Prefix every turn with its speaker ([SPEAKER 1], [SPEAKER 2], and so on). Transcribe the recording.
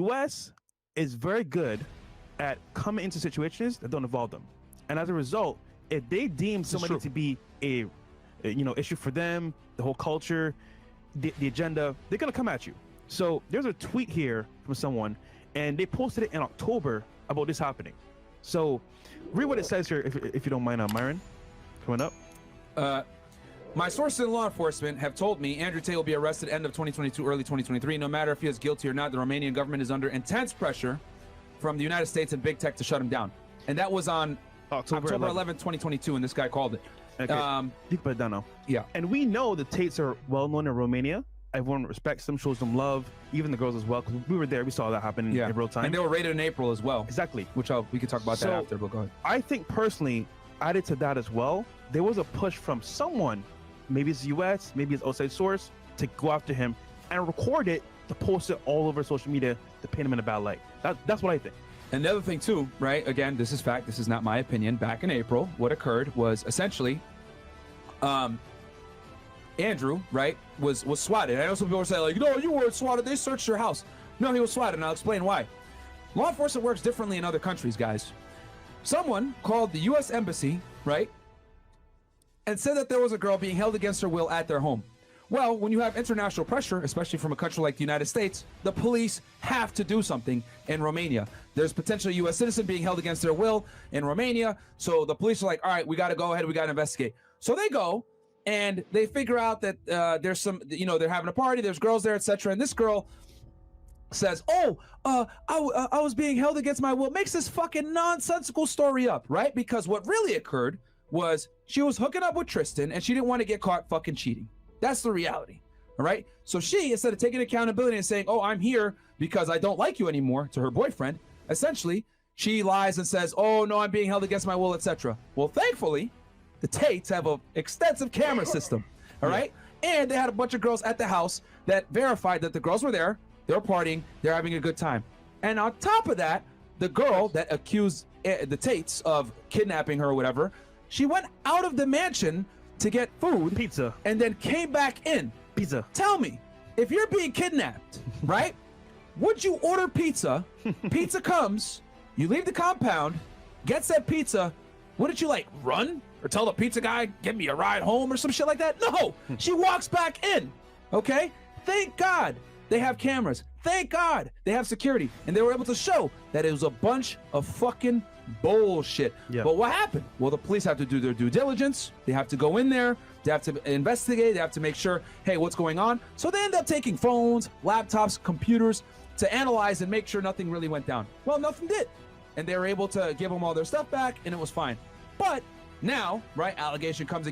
[SPEAKER 1] U.S. is very good at coming into situations that don't involve them, and as a result, if they deem somebody to be a issue for them, the whole culture, the agenda, they're gonna come at you. So there's a tweet here from someone, and they posted it in October about this happening. So read what it says here, if you don't mind, Myron, coming up.
[SPEAKER 2] My sources in law enforcement have told me Andrew Tate will be arrested end of 2022, early 2023. No matter if he is guilty or not, the Romanian government is under intense pressure from the United States and big tech to shut him down. And that was on October 11, 2022, and this guy called it.
[SPEAKER 1] Okay. You can put it down now.
[SPEAKER 2] Yeah.
[SPEAKER 1] And we know the Tates are well known in Romania. Everyone respects them, shows them love, even the girls as well, because we were there, we saw that happen in real time.
[SPEAKER 2] And they were raided in April as well.
[SPEAKER 1] Exactly.
[SPEAKER 2] Which we could talk about that after, but go ahead.
[SPEAKER 1] I think personally, added to that as well, there was a push from someone, maybe it's US, maybe it's outside source, to go after him and record it to post it all over social media to paint him in a bad light. That's what I think.
[SPEAKER 2] And the other thing too, right? Again, this is fact. This is not my opinion. Back in April, what occurred was essentially, Andrew, right, was swatted. I know some people are saying like, no, you weren't swatted. They searched your house. No, he was swatted, and I'll explain why. Law enforcement works differently in other countries, guys. Someone called the U.S. Embassy, right, and said that there was a girl being held against her will at their home. Well, when you have international pressure, especially from a country like the United States, the police have to do something in Romania. There's potentially a U.S. citizen being held against their will in Romania, so the police are like, all right, we got to go ahead, we got to investigate. So they go, and they figure out that there's some, they're having a party, there's girls there, etc. And this girl says, I was being held against my will. Makes this fucking nonsensical story up, right? Because what really occurred was she was hooking up with Tristan, and she didn't want to get caught fucking cheating. That's the reality, all right? So she, instead of taking accountability and saying, oh, I'm here because I don't like you anymore, to her boyfriend, essentially, she lies and says, oh, no, I'm being held against my will, etc. Well, thankfully, the Tates have an extensive camera system, all right? And they had a bunch of girls at the house that verified that the girls were there, they were partying, they're having a good time. And on top of that, the girl that accused the Tates of kidnapping her or whatever, she went out of the mansion to get food,
[SPEAKER 1] pizza,
[SPEAKER 2] and then came back in.
[SPEAKER 1] Pizza.
[SPEAKER 2] Tell me, if you're being kidnapped, right? Would you order pizza? Pizza comes, you leave the compound, gets that pizza. Wouldn't you like run or tell the pizza guy, give me a ride home or some shit like that? No, she walks back in. Okay, thank God they have cameras. Thank God they have security, and they were able to show that it was a bunch of fucking bullshit. Yeah. But what happened? Well, the police have to do their due diligence. They have to go in there. They have to investigate. They have to make sure, hey, what's going on? So they end up taking phones, laptops, computers to analyze and make sure nothing really went down. Well, nothing did. And they were able to give them all their stuff back, and it was fine. But now, right, allegation comes